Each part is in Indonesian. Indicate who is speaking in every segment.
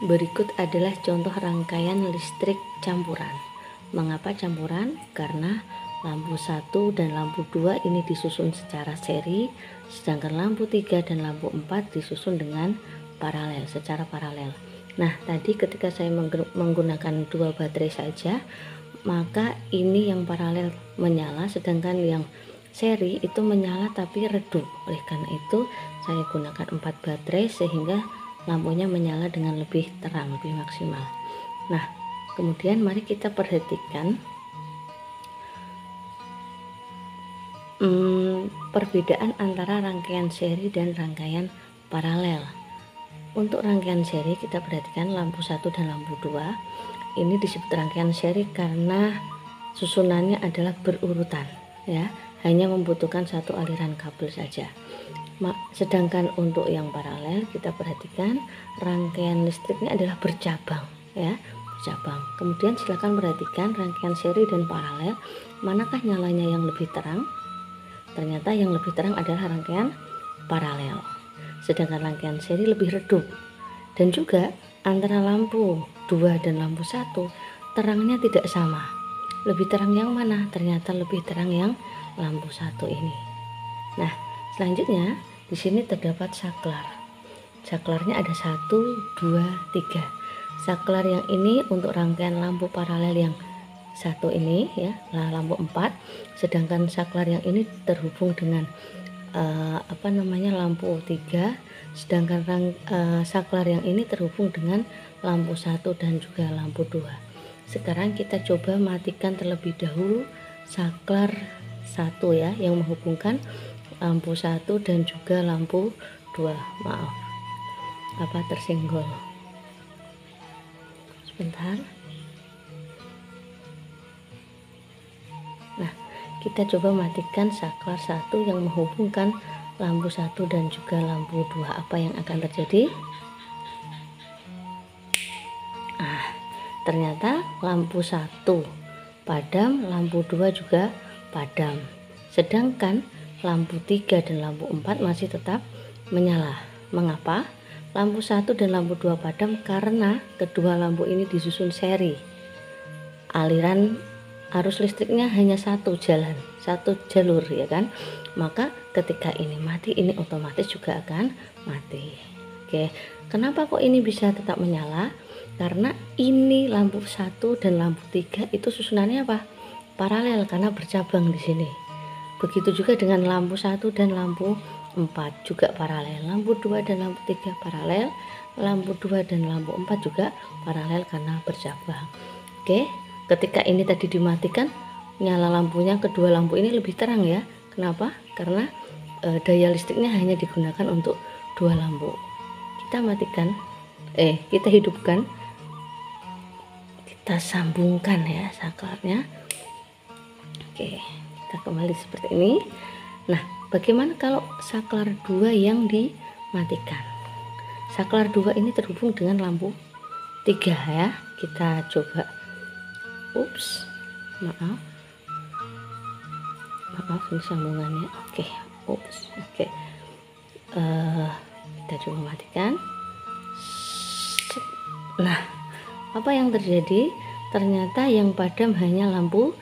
Speaker 1: Berikut adalah contoh rangkaian listrik campuran. Mengapa campuran? Karena lampu 1 dan lampu 2 ini disusun secara seri, sedangkan lampu 3 dan lampu 4 disusun dengan paralel, secara paralel. Nah, tadi ketika saya menggunakan 2 baterai saja, maka ini yang paralel menyala, sedangkan yang seri itu menyala tapi redup. Oleh karena itu saya gunakan 4 baterai sehingga lampunya menyala dengan lebih terang, lebih maksimal. Nah, kemudian mari kita perhatikan perbedaan antara rangkaian seri dan rangkaian paralel. Untuk rangkaian seri kita perhatikan lampu 1 dan lampu 2 ini disebut rangkaian seri karena susunannya adalah berurutan, ya, hanya membutuhkan satu aliran kabel saja. Sedangkan untuk yang paralel kita perhatikan rangkaian listriknya adalah bercabang, ya, bercabang. Kemudian silakan perhatikan rangkaian seri dan paralel, manakah nyalanya yang lebih terang? Ternyata yang lebih terang adalah rangkaian paralel, sedangkan rangkaian seri lebih redup. Dan juga antara lampu 2 dan lampu 1 terangnya tidak sama. Lebih terang yang mana? Ternyata lebih terang yang lampu 1 ini. Nah, selanjutnya di sini terdapat saklar. Saklarnya ada 1, 2, 3. Saklar yang ini untuk rangkaian lampu paralel yang satu ini, ya, lampu 4. Sedangkan saklar yang ini terhubung dengan lampu 3. Sedangkan saklar yang ini terhubung dengan lampu 1 dan juga lampu 2. Sekarang kita coba matikan terlebih dahulu saklar 1, ya, yang menghubungkan lampu 1 dan juga lampu 2. Maaf, tersenggol sebentar. Nah, kita coba matikan saklar 1 yang menghubungkan lampu 1 dan juga lampu 2. Apa yang akan terjadi? Ternyata lampu 1 padam, lampu 2 juga padam. Sedangkan lampu 3 dan lampu 4 masih tetap menyala. Mengapa? Lampu 1 dan lampu 2 padam karena kedua lampu ini disusun seri. Aliran arus listriknya hanya satu jalan, satu jalur, ya kan? Maka ketika ini mati, ini otomatis juga akan mati. Oke, kenapa kok ini bisa tetap menyala? Karena ini lampu 1 dan lampu 3 itu susunannya apa? Paralel, karena bercabang di sini. Begitu juga dengan lampu 1 dan lampu 4 juga paralel. Lampu 2 dan lampu 3 paralel. Lampu 2 dan lampu 4 juga paralel karena bercabang. Oke, ketika ini tadi dimatikan, nyala lampunya, kedua lampu ini lebih terang, ya. Kenapa? Karena daya listriknya hanya digunakan untuk 2 lampu. Kita matikan, kita hidupkan, kita sambungkan, ya, saklarnya. Oke, kita kembali seperti ini. Nah, bagaimana kalau saklar 2 yang dimatikan? Saklar 2 ini terhubung dengan lampu 3, ya. Kita coba. Maaf ini sambungannya. Oke. Kita coba matikan. Nah, apa yang terjadi? Ternyata yang padam hanya lampu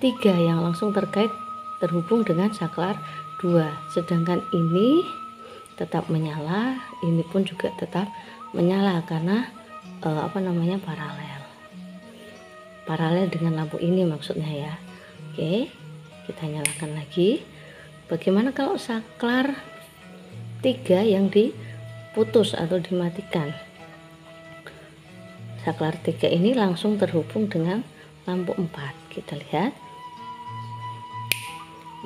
Speaker 1: 3 yang langsung terhubung dengan saklar 2. Sedangkan ini tetap menyala, ini pun juga tetap menyala karena paralel dengan lampu ini maksudnya, ya. Oke, kita nyalakan lagi. Bagaimana kalau saklar 3 yang diputus atau dimatikan? Saklar 3 ini langsung terhubung dengan lampu 4. Kita lihat.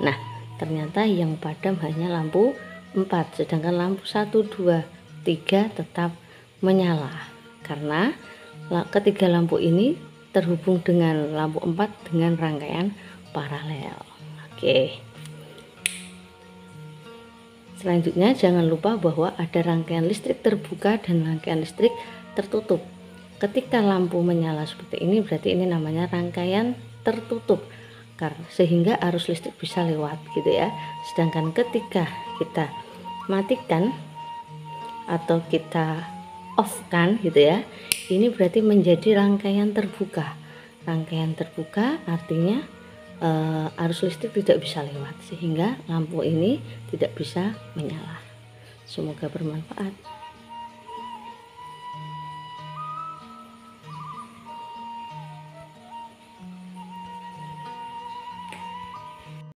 Speaker 1: Nah, ternyata yang padam hanya lampu 4, sedangkan lampu 1, 2, 3 tetap menyala karena ketiga lampu ini terhubung dengan lampu 4 dengan rangkaian paralel. Oke. Selanjutnya jangan lupa bahwa ada rangkaian listrik terbuka dan rangkaian listrik tertutup. Ketika lampu menyala seperti ini berarti ini namanya rangkaian tertutup, sehingga arus listrik bisa lewat, gitu ya. Sedangkan ketika kita matikan atau kita off kan gitu ya. Ini berarti menjadi rangkaian terbuka. Rangkaian terbuka artinya arus listrik tidak bisa lewat, sehingga lampu ini tidak bisa menyala. Semoga bermanfaat.